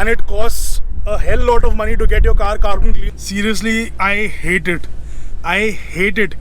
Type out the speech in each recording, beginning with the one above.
and it costs a hell lot of money to get your car carbon clean. Seriously, I hate it. I hate it.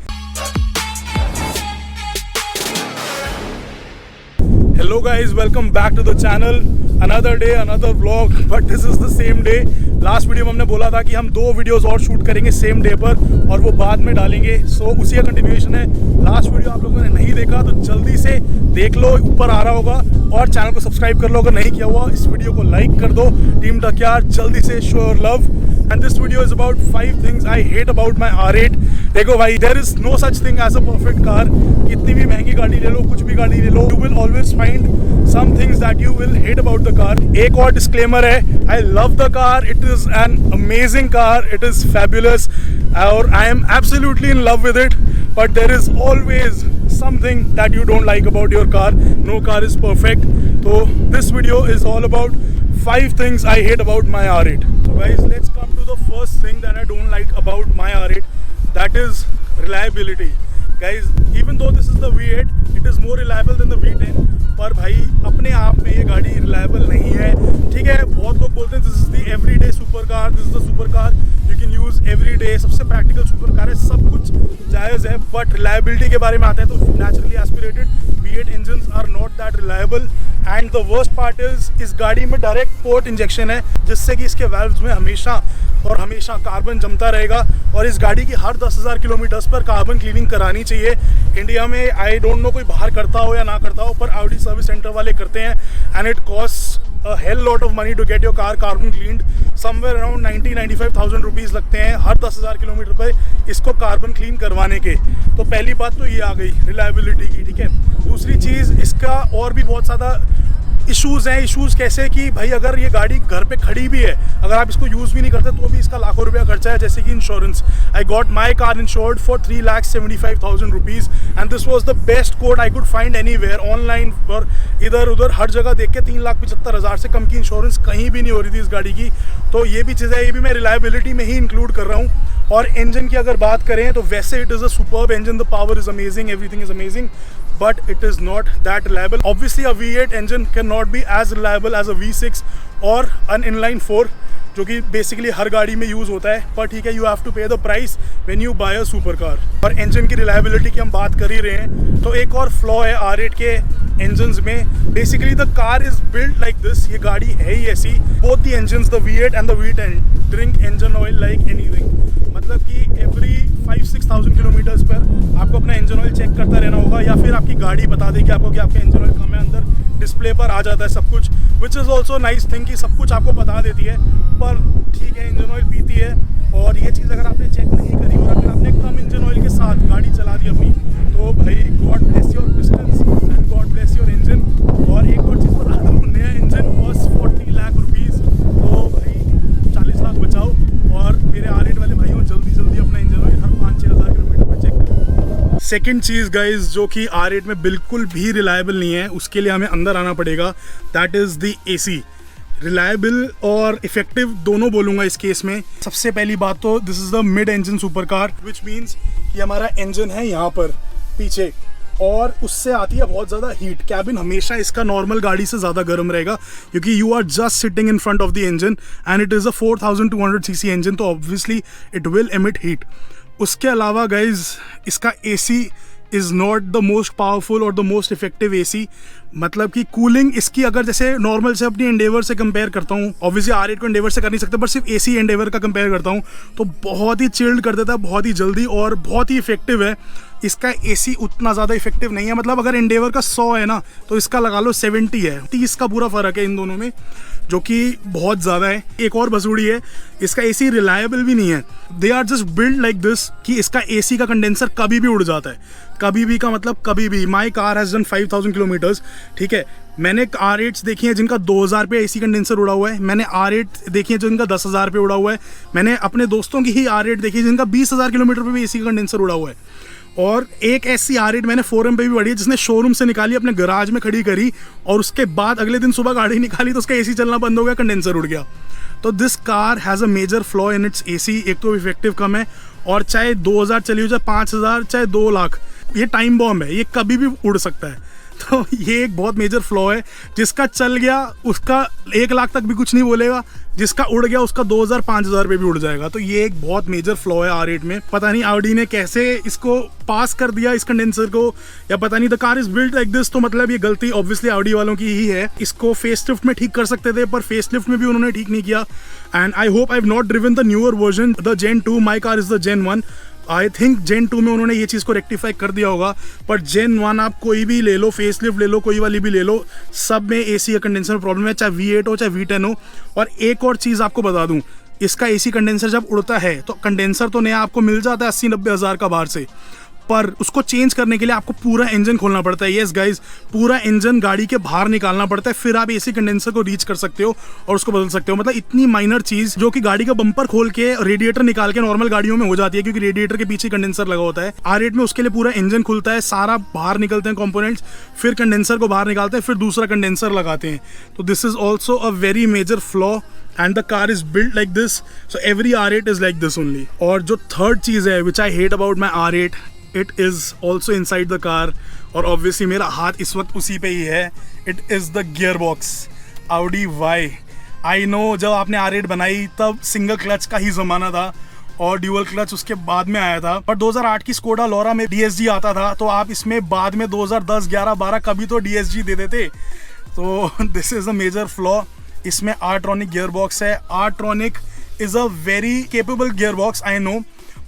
Hello guys, welcome back to the channel. Another day, another vlog, but this is the same day. Last video में हमने बोला था कि हम 2 videos और shoot करेंगे same day पर और वो बाद में डालेंगे. सो उसी का कंटिन्यूएशन है. लास्ट वीडियो आप लोगों ने नहीं देखा तो जल्दी से देख लो, ऊपर आ रहा होगा, और चैनल को सब्सक्राइब कर लो अगर नहीं किया हुआ. इस वीडियो को लाइक कर दो. टीम डकयार्ड जल्दी से show your love. And this video is about 5 things I hate about my R8. देखो भाई, there is no such thing as a perfect car. कितनी भी महंगी गाड़ी ले लो, कुछ भी गाड़ी ले लो, you will always find some things that you will hate about the car. एक और disclaimer है, I love the car. It is an amazing car. It is fabulous. और I am absolutely in love with it. But there is always something that you don't like about your car. No car is perfect. So this video is all about 5 things I hate about my R8. So guys, let's come to the first thing that I don't like about my R8. That is reliability. Guys, even though this is the V8, it is more reliable than the V10. पर भाई अपने आप में ये गाड़ी reliable नहीं है. ठीक है, बहुत लोग बोलते हैं this is the everyday super car, this is the super car you can use everyday, सबसे प्रैक्टिकल सुपर कार है, सब कुछ जायज़ है. बट रिलायबिलिटी के बारे में आता है तो naturally aspirated V8 engines are not that reliable. And the worst part is इस गाड़ी में डायरेक्ट पोर्ट इंजेक्शन है, जिससे कि इसके वाल्व्स में हमेशा और हमेशा कार्बन जमता रहेगा. और इस गाड़ी की हर 10,000 किलोमीटर्स पर कार्बन क्लीनिंग करानी चाहिए. इंडिया में आई डोंट नो कोई बाहर करता हो या ना करता हो, पर ऑडी सर्विस सेंटर वाले करते हैं. And it cost a hell lot of money to get your car carbon cleaned. Somewhere around 90-95,000 rupees लगते हैं हर 10,000 किलोमीटर पर इसको कार्बन क्लीन करवाने के. तो पहली बात तो ये आ गई रिलायबिलिटी की. ठीक है, दूसरी चीज़, इसका और भी बहुत ज़्यादा इश्यूज़ हैं. इश्यूज़ कैसे कि भाई अगर ये गाड़ी घर पे खड़ी भी है, अगर आप इसको यूज़ भी नहीं करते तो भी इसका लाखों रुपया खर्चा है. जैसे कि insurance, I got my car insured for 3,75,000 rupees and this was the best quote I could find anywhere online. और इधर उधर हर जगह देख के 3,75,000 से कम की इंश्योरेंस कहीं भी नहीं हो रही थी इस गाड़ी की. तो ये भी चीज़ है, ये भी मैं रिलायबिलिटी में ही इंक्लूड कर रहा हूँ. और इंजन की अगर बात करें तो वैसे it is a superb engine, the power is amazing, everything is amazing, but it is not that reliable. Obviously a V8 engine cannot be as reliable as a V6 or an inline 4, जो कि basically हर गाड़ी में use होता है. पर ठीक है, you have to pay the price when you buy a super car. और इंजन की रिलायबिलिटी की हम बात कर ही रहे हैं तो एक और फ्लॉ है R8 के इंजन्स में. Basically the car is build like this. ये गाड़ी है ही ऐसी. Both the engines, the V8 and the V10, drink engine oil like anything. मतलब कि एवरी 5-6,000 किलोमीटर्स पर आपको अपना इंजन ऑयल चेक करता रहना होगा, या फिर आपकी गाड़ी बता देगी आपको कि आपका इंजन ऑयल कम है. अंदर डिस्प्ले पर आ जाता है सब कुछ, which is also nice thing कि सब कुछ आपको बता देती है. पर ठीक है, इंजन ऑयल पीती है. और ये चीज़ अगर आपने चेक नहीं करी और अगर आपने कम इंजन ऑयल के साथ गाड़ी चला दी अपनी, तो भाई God bless your pistons and God bless your engine. और एक और चीज़ बता दूँ, नया इंजन कॉस्ट 40 लाख रुपीज़. तो भाई 40 लाख बचाओ. और मेरे R8 वाले भाइयों, जल्दी जल्दी अपना इंजन ऑयल हर 5-6 हज़ार किलोमीटर पर चेक करो. सेकेंड चीज़ गाइज जो कि R8 में बिल्कुल भी रिलायबल नहीं है, उसके लिए हमें अंदर आना पड़ेगा. That is the AC. Reliable और इफेक्टिव दोनों बोलूँगा इस केस में. सबसे पहली बात तो this is the mid engine super car, which means कि हमारा इंजन है यहाँ पर पीछे, और उससे आती है बहुत ज़्यादा हीट. कैबिन हमेशा इसका नॉर्मल गाड़ी से ज़्यादा गर्म रहेगा, क्योंकि you are just sitting in front of the engine and it is a 4,200 cc engine. तो obviously it will emit heat. उसके अलावा गाइज इसका AC is not the most powerful और द मोस्ट इफेक्टिव AC. मतलब कि cooling इसकी अगर जैसे नॉर्मल से अपनी एंडेवर से कंपेयर करता हूँ, ऑब्वियसली R8 को एंडेवर से कर नहीं सकते, बट सिर्फ AC एंडेवर का कंपेयर करता हूँ तो बहुत ही चिल्ड कर देता है, बहुत ही जल्दी, और बहुत ही इफेक्टिव है. इसका AC उतना ज़्यादा इफेक्टिव नहीं है. मतलब अगर एंडेवर का 100 है ना, तो इसका लगा लो 70 है. 30 का पूरा फ़र्क है इन दोनों में, जो कि बहुत ज़्यादा है. एक और बसूड़ी है, इसका AC रिलायबल भी नहीं है. They are just build like this कि इसका AC का कंडेंसर कभी भी उड़ जाता है. कभी भी का मतलब कभी भी. My car has done 5,000 kilometres. ठीक है, मैंने R8s देखी हैं जिनका 2,000 पे AC कंडेंसर उड़ा हुआ है. मैंने R8 देखी है जिनका 10,000 पे उड़ा हुआ है. मैंने अपने दोस्तों की ही R8 देखी है जिनका 20,000 किलोमीटर पे भी AC कंडेंसर उड़ा हुआ है. और एक ऐसी R8 मैंने फोरम पे भी पढ़ी है जिसने शोरूम से निकाली, अपने गराज में खड़ी करी, और उसके बाद अगले दिन सुबह गाड़ी निकाली तो उसका AC चलना बंद हो गया, कंडेंसर उड़ गया. तो this car has a major flaw in its AC. एक तो इफेक्टिव कम है, और चाहे 2,000 चली हो, चाहे 5,000, चाहे 2 लाख, ये टाइम बॉम्ब है, ये कभी भी उड़ सकता है. तो ये एक बहुत मेजर फ्लॉ है। जिसका चल गया उसका 1 लाख तक भी कुछ नहीं बोलेगा, जिसका उड़ गया उसका 2000-5000 पे भी उड़ जाएगा। तो ये एक बहुत मेजर फ्लॉ है R8 में। पता नहीं ऑडी ने कैसे इसको पास कर दिया इस कंडेंसर को, या पता नहीं the car is built like this. तो मतलब ये गलती ऑब्वियसली ऑडी वालों की ही है। इसको फेसलिफ्ट में ठीक कर सकते थे, पर फेसलिफ्ट में भी उन्होंने ठीक नहीं किया। And I hope I have not driven the newer version, the Gen 2। My car is the Gen 1। I think Gen 2 में उन्होंने ये चीज़ को रेक्टिफाई कर दिया होगा, पर Gen 1 आप कोई भी ले लो, फेसलिफ्ट ले लो, कोई वाली भी ले लो, सब में एसी का कंडेंसर में प्रॉब्लम है, चाहे V8 हो चाहे V10 हो। और एक और चीज़ आपको बता दूं, इसका एसी कंडेंसर जब उड़ता है तो कंडेंसर तो नया आपको मिल जाता है 80-90 हज़ार का बाहर से, पर उसको चेंज करने के लिए आपको पूरा इंजन खोलना पड़ता है। यस गाइज, पूरा इंजन गाड़ी के बाहर निकालना पड़ता है, फिर आप एसी कंडेंसर को रीच कर सकते हो और उसको बदल सकते हो। मतलब इतनी माइनर चीज जो कि गाड़ी का बम्पर खोल के रेडिएटर निकाल के नॉर्मल गाड़ियों में हो जाती है, क्योंकि रेडिएटर के पीछे कंडेंसर लगा होता है। R8 में उसके लिए पूरा इंजन खुलता है, सारा बाहर निकलते हैं कंपोनेंट्स, फिर कंडेंसर को बाहर निकालते हैं, फिर दूसरा कंडेंसर लगाते हैं। तो this is also a very major flaw and the car is built like this, so every R8 is like this only. और जो थर्ड चीज़ है which I hate about my R8, it is also inside the car, और obviously मेरा हाथ इस वक्त उसी पे ही है। It is the gearbox, Audi Y। I know जब आपने R8 बनाई तब सिंगल क्लच का ही ज़माना था और ड्यूअल क्लच उसके बाद में आया था, पर 2008 की स्कोडा लोरा में DSG आता था, तो आप इसमें बाद में 2010, 11, 12 कभी तो DSG दे देते। तो this is a major flaw. इसमें R-Tronic गियरबॉक्स है। R-Tronic is a very capable gearbox, I know,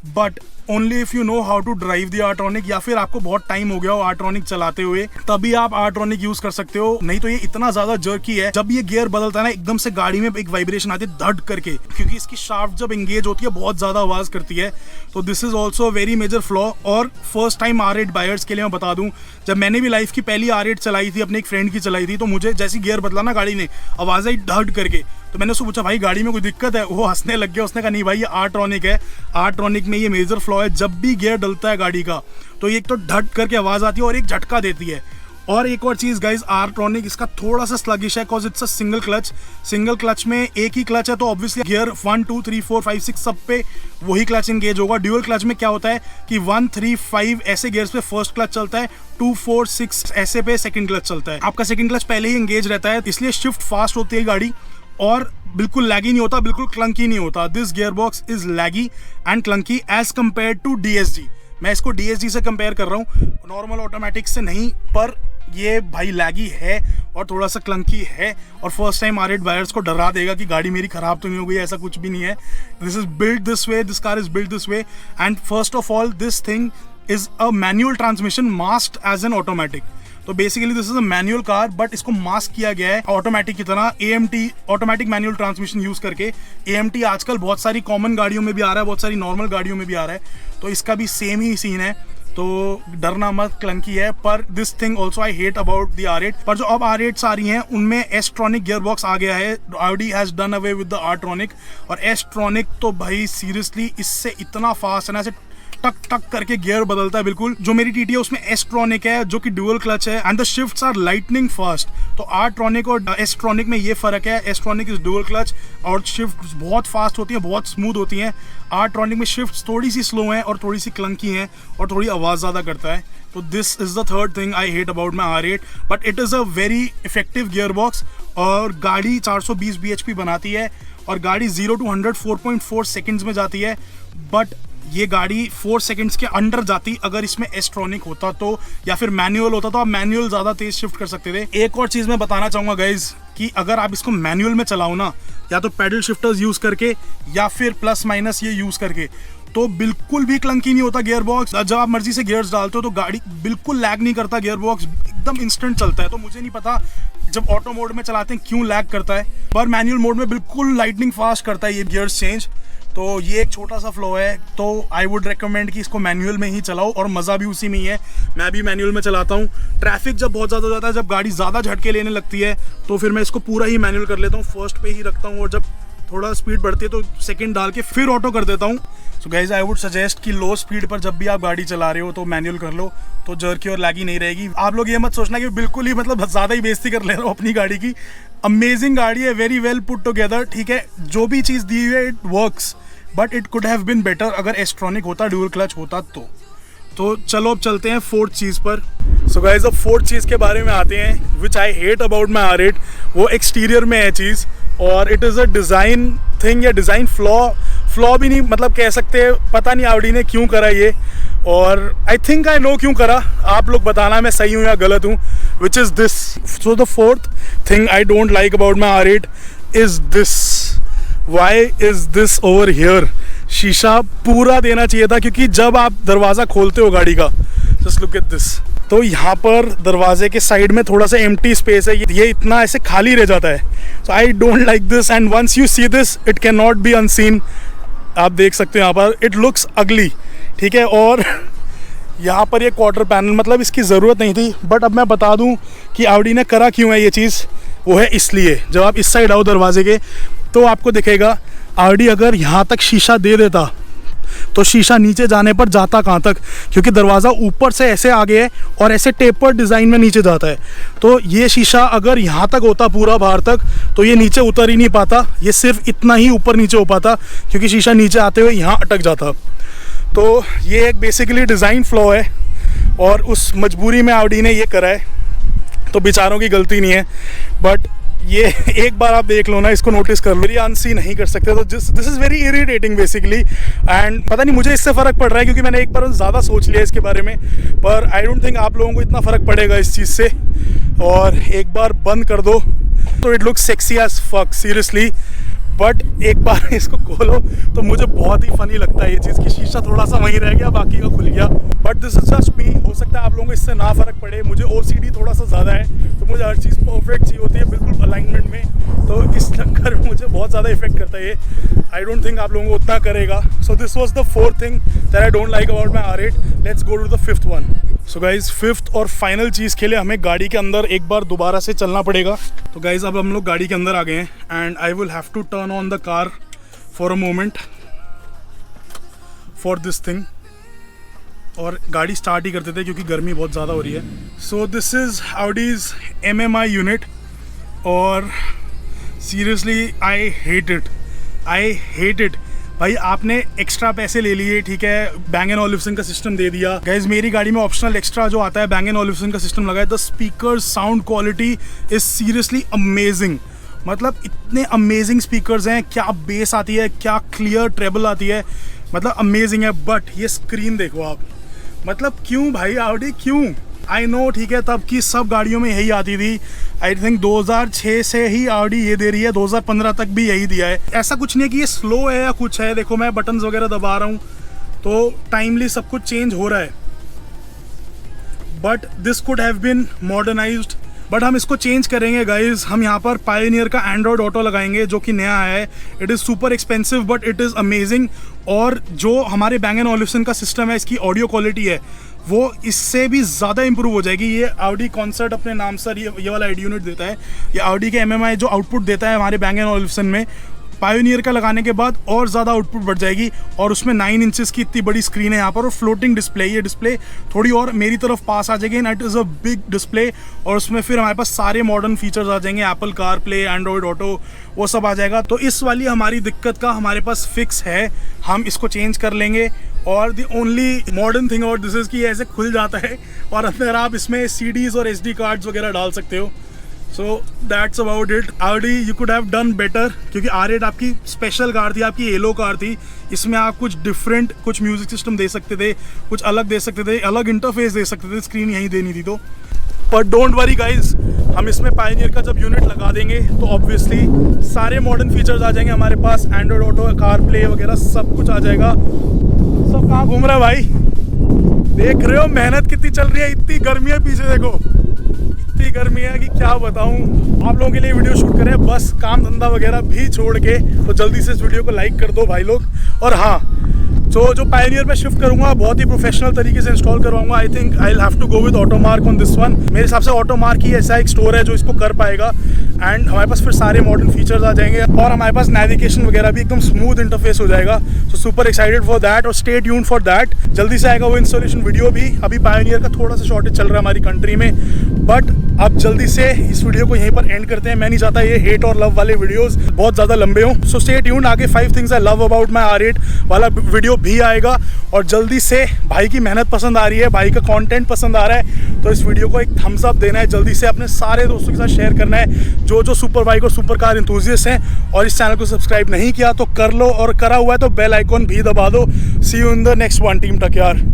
but only if you know how to drive the R-Tronic, या फिर आपको बहुत टाइम हो गया हो R-Tronic चलाते हुए, तभी आप R-Tronic यूज कर सकते हो। नहीं तो ये इतना ज्यादा जर्की है, जब ये गियर बदलता है ना एकदम से गाड़ी में एक वाइब्रेशन आती है धड़ करके, क्योंकि इसकी शाफ्ट जब एंगेज होती है बहुत ज्यादा आवाज करती है। तो this is also very major flaw. और फर्स्ट टाइम R8 बायर्स के लिए मैं बता दूं, जब मैंने भी लाइफ की पहली R8 चलाई थी, अपने एक फ्रेंड की चलाई थी, तो मुझे जैसी गियर बदला ना गाड़ी ने, आवाज आई धड़ करके, तो मैंने उसको पूछा भाई गाड़ी में कोई दिक्कत है? वो हंसने लग गया। उसने कहा नहीं भाई ये R-Tronic है। R-Tronic में ये मेजर फ्लॉ है, जब भी गियर डलता है गाड़ी का तो ये एक तो ढट करके आवाज आती है और एक झटका देती है। और एक और चीज गाइज, R-Tronic इसका थोड़ा सा स्लगिश है, because it's a single clutch. Single clutch में एक ही क्लच है, तो ऑब्वियसली गियर 1, 2, 3, 4, 5, 6 सब पे वही क्लच एंगेज होगा। ड्यूअल क्लच में क्या होता है कि 1, 3, 5 ऐसे गियर्स पे फर्स्ट क्लच चलता है, 2, 4, 6 ऐसे पे सेकंड क्लच चलता है। आपका सेकंड क्लच पहले ही एंगेज रहता है, इसलिए शिफ्ट फास्ट होती है गाड़ी और बिल्कुल लैगी नहीं होता, बिल्कुल क्लंकी नहीं होता। This gear box is laggy and clunky as compare to DSG। मैं इसको DSG से कंपेयर कर रहा हूँ, नॉर्मल ऑटोमेटिक से नहीं, पर ये भाई लैगी है और थोड़ा सा क्लंकी है। और फर्स्ट टाइम R8 बायर्स को डरा देगा कि गाड़ी मेरी खराब तो नहीं हो गई, ऐसा कुछ भी नहीं है। This is built this way, this car is built this way, and first of all this thing is a manual transmission masked as an automatic. तो basically this is a manual car, but इसको mask किया गया है automatic की तरह, AMT automatic manual transmission use करके। AMT आजकल बहुत सारी कॉमन गाड़ियों में भी आ रहा है, बहुत सारी नॉर्मल गाड़ियों में भी आ रहा है, तो इसका भी सेम ही सीन है। तो डरना मत, क्लंकी है। पर this thing also I hate about the R8। पर जो अब R8s आ रही हैं उनमें S-Tronic गियर बॉक्स आ गया है। Audi has done away with the R-Tronic, और S-Tronic तो भाई सीरियसली इससे इतना फास्ट है ना, ऐसे टक टक करके गियर बदलता है बिल्कुल। जो मेरी TT है उसमें S-Tronic है जो कि ड्यूअल क्लच है, and the shifts are lightning fast. तो R-Tronic और S-Tronic में ये फर्क है, S-Tronic इज ड्यूअल क्लच और शिफ्ट बहुत फास्ट होती है, बहुत स्मूथ होती हैं। R-Tronic में शिफ्ट्स थोड़ी सी स्लो हैं और थोड़ी सी क्लंकी हैं और थोड़ी आवाज़ ज़्यादा करता है। तो this is the third thing I hate about my R8, but it is a very effective gear box. और गाड़ी 420 bhp बनाती है और गाड़ी 0 to 100 4.4 सेकेंड्स में जाती है, बट ये गाड़ी 4 सेकंड्स के अंडर जाती अगर इसमें S-Tronic होता तो, या फिर मैनुअल होता तो आप मैनुअल ज़्यादा तेज शिफ्ट कर सकते थे। एक और चीज़ मैं बताना चाहूँगा गाइज कि अगर आप इसको मैनुअल में चलाओ ना, या तो पैडल शिफ्टर्स यूज़ करके या फिर प्लस माइनस ये यूज़ करके, तो बिल्कुल भी क्लंकी नहीं होता गियर बॉक्स। जब आप मर्जी से गियर्स डालते हो तो गाड़ी बिल्कुल लैग नहीं करता, गियर बॉक्स एकदम इंस्टेंट चलता है। तो मुझे नहीं पता जब ऑटो मोड में चलाते हैं क्यों लैग करता है, पर मैनुअल मोड में बिल्कुल लाइटनिंग फास्ट करता है ये गियर्स चेंज। तो ये एक छोटा सा फ्लो है, तो आई वुड रिकमेंड कि इसको मैनुअल में ही चलाओ, और मज़ा भी उसी में ही है। मैं भी मैनुअल में चलाता हूँ। ट्रैफिक जब बहुत ज़्यादा हो जाता है, जब गाड़ी ज़्यादा झटके लेने लगती है, तो फिर मैं इसको पूरा ही मैनुअल कर लेता हूँ, फर्स्ट पे ही रखता हूँ, और जब थोड़ा स्पीड बढ़ती है तो सेकंड डाल के फिर ऑटो कर देता हूँ। So guys I would suggest कि लो स्पीड पर जब भी आप गाड़ी चला रहे हो तो मैनुअल कर लो, तो जर्की और लैगी नहीं रहेगी। आप लोग ये मत सोचना कि बिल्कुल ही मतलब ज़्यादा ही बेइज्जती कर ले रहा हूँ अपनी गाड़ी की। अमेजिंग गाड़ी है, वेरी वेल पुट टुगेदर, ठीक है, जो भी चीज़ दी हुई है it works, but it could have been better अगर S-Tronic होता, ड्यूअल क्लच होता तो। तो चलो अब चलते हैं फोर्थ चीज़ पर। सो गाइस अब फोर्थ चीज़ के बारे में आते हैं विच I hate about my R8। वो एक्सटीरियर में है चीज़, और it is a design thing या डिज़ाइन फ्लॉ भी नहीं मतलब कह सकते, पता नहीं Audi ने क्यों करा ये, और आई थिंक आई नो क्यों करा, आप लोग बताना मैं सही हूँ या गलत हूँ। Which is this, so the fourth thing I don't like about my R8 is this. Why is this over here? शीशा पूरा देना चाहिए था, क्योंकि जब आप दरवाज़ा खोलते हो गाड़ी का, जस्ट लुक एट दिस, तो यहाँ पर दरवाजे के साइड में थोड़ा सा एम्प्टी स्पेस है, ये इतना ऐसे खाली रह जाता है। So I don't like this, and once you see this it can not be unseen. आप देख सकते हो यहाँ पर इट लुक्स अगली, ठीक है। और यहाँ पर ये क्वार्टर पैनल, मतलब इसकी ज़रूरत नहीं थी, बट अब मैं बता दूँ कि Audi ने करा क्यों है ये चीज़। वो है इसलिए, जब आप इस साइड आओ दरवाजे के तो आपको दिखेगा Audi अगर यहाँ तक शीशा दे देता तो शीशा नीचे जाने पर जाता कहाँ तक, क्योंकि दरवाज़ा ऊपर से ऐसे आगे है और ऐसे टेपर डिज़ाइन में नीचे जाता है। तो ये शीशा अगर यहाँ तक होता पूरा बाहर तक तो ये नीचे उतर ही नहीं पाता, ये सिर्फ इतना ही ऊपर नीचे हो पाता, क्योंकि शीशा नीचे आते हुए यहाँ अटक जाता। तो ये एक बेसिकली डिज़ाइन फ्लॉ है, और उस मजबूरी में Audi ने ये करा है, तो बेचारों की गलती नहीं है। बट ये एक बार आप देख लो ना, इसको नोटिस कर लो, मेरी अनसी नहीं कर सकते। तो this is very irritating basically, and पता नहीं मुझे इससे फ़र्क पड़ रहा है क्योंकि मैंने एक बार ज़्यादा सोच लिया इसके बारे में, पर आई डोंट थिंक आप लोगों को इतना फ़र्क पड़ेगा इस चीज़ से। और एक बार बंद कर दो तो it looks sexy as fuck seriously, but एक बार इसको खोलो तो मुझे बहुत ही फनी लगता है ये चीज़ कि शीशा थोड़ा सा वहीं रह गया, बाकी का खुल गया। बट दिस इज जस्ट मी, हो सकता है आप लोगों को इससे ना फ़र्क पड़े। मुझे OCD थोड़ा सा ज़्यादा है, तो मुझे हर चीज़ परफेक्ट चाहिए होती है, बिल्कुल अलाइनमेंट में, तो इस चक्कर में मुझे बहुत ज़्यादा इफेक्ट करता है ये। आई डोंट थिंक आप लोगों को उतना करेगा। So this was the fourth thing that I don't like about my R8। Let's go to the fifth one. So guys fifth और फाइनल चीज़ के लिए हमें गाड़ी के अंदर एक बार दोबारा से चलना पड़ेगा। तो गाइज अब हम लोग गाड़ी के अंदर आ गए हैं, and I will have to turn on the car for a moment for this thing, और गाड़ी स्टार्ट ही करते थे क्योंकि गर्मी बहुत ज़्यादा हो रही है। So this is Audi's MMI unit, और सीरियसली आई हेट इट। भाई आपने एक्स्ट्रा पैसे ले लिए, ठीक है, Bang & Olufsen का सिस्टम दे दिया। गाइज मेरी गाड़ी में ऑप्शनल एक्स्ट्रा जो आता है Bang & Olufsen का सिस्टम लगा है। The speaker sound quality is seriously amazing, मतलब इतने अमेजिंग स्पीकर्स हैं, क्या बेस आती है, क्या क्लियर ट्रेबल आती है, मतलब अमेजिंग है। बट ये स्क्रीन देखो आप, मतलब क्यों भाई Audi क्यों? आई नो, ठीक है, तब की सब गाड़ियों में यही आती थी। आई थिंक 2006 से ही Audi ये दे रही है, 2015 तक भी यही दिया है। ऐसा कुछ नहीं है कि ये स्लो है या कुछ है, देखो मैं बटन्स वगैरह दबा रहा हूँ तो टाइमली सब कुछ चेंज हो रहा है। But this could have been modernised, but हम इसको चेंज करेंगे गाइज। हम यहाँ पर पायोनियर का एंड्रॉयड ऑटो लगाएंगे जो कि नया है। It is super expensive but it is amazing, और जो हमारे Bang & Olufsen का सिस्टम है, इसकी ऑडियो क्वालिटी है वो इससे भी ज़्यादा इंप्रूव हो जाएगी। ये Audi कॉन्सर्ट अपने नाम से ये वाला ID यूनिट देता है, ये Audi के MMI जो आउटपुट देता है हमारे Bang & Olufsen में, पायोनियर का लगाने के बाद और ज़्यादा आउटपुट बढ़ जाएगी। और उसमें 9 इंचेस की इतनी बड़ी स्क्रीन है यहाँ पर, और फ्लोटिंग डिस्प्ले, ये डिस्प्ले थोड़ी और मेरी तरफ पास आ जाएगी, and it is a big display. और उसमें फिर हमारे पास सारे मॉडर्न फीचर्स आ जाएंगे, Apple car play, Android auto, वो सब आ जाएगा। तो इस वाली हमारी दिक्कत का हमारे पास फिक्स है, हम इसको चेंज कर लेंगे। और the only modern thing about this is कि ऐसे खुल जाता है और अंदर आप इसमें CDs और SD कार्ड्स वगैरह डाल सकते हो। So that's about it. Audi you could have done better, क्योंकि R8 आपकी स्पेशल कार थी, आपकी येलो कार थी, इसमें आप कुछ डिफरेंट, कुछ म्यूजिक सिस्टम दे सकते थे, कुछ अलग दे सकते थे, अलग इंटरफेस दे सकते थे, स्क्रीन यहीं देनी थी। तो पर डोंट वरी गाइज, हम इसमें पायोनियर का जब यूनिट लगा देंगे तो ऑब्वियसली सारे मॉडर्न फीचर्स आ जाएंगे हमारे पास, एंड्रॉयड ऑटो, कार प्ले वगैरह सब कुछ आ जाएगा। सब कहाँ घूम रहा है भाई, देख रहे हो मेहनत कितनी चल रही है, इतनी गर्मी है पीछे देखो, इतनी गर्मी है कि क्या बताऊं। आप लोगों के लिए वीडियो शूट करें बस, काम धंधा वगैरह भी छोड़ के, तो जल्दी से इस वीडियो को लाइक कर दो भाई लोग। और हाँ, जो पायोनियर में शिफ्ट करूंगा बहुत ही प्रोफेशनल तरीके से इंस्टॉल करवाऊंगा। I think I will have to go with Automark on this one. मेरे हिसाब से ऑटोमार्क ही ऐसा एक स्टोर है जो इसको कर पाएगा, एंड हमारे पास फिर सारे मॉडर्न फीचर्स आ जाएंगे और हमारे पास नेविगेशन वगैरह भी एकदम स्मूथ इंटरफेस हो जाएगा। So super excited for that और स्टे ट्यून्ड फॉर दैट। जल्दी से आएगा वो इंस्टॉलेशन वीडियो भी। अभी पायोनियर का थोड़ा सा शॉर्टेज चल रहा है हमारी कंट्री में, बट अब जल्दी से इस वीडियो को यहीं पर एंड करते हैं। मैं नहीं चाहता ये हेट और लव वाले वीडियोस बहुत ज़्यादा लंबे हों। सो स्टे ट्यून्ड, आगे 5 things I love about my R8 वाला वीडियो भी आएगा। और जल्दी से भाई की मेहनत पसंद आ रही है, भाई का कंटेंट पसंद आ रहा है, तो इस वीडियो को एक थम्स अप देना है। जल्दी से अपने सारे दोस्तों के साथ शेयर करना है जो सुपर बाइक और सुपर कार एंथुसियास्ट हैं। और इस चैनल को सब्सक्राइब नहीं किया तो कर लो, और करा हुआ है तो बेल आइकॉन भी दबा दो। See you in the next one. टीम टक यार।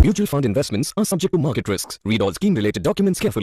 Mutual fund investments are subject to market risks. Read all scheme-related documents carefully.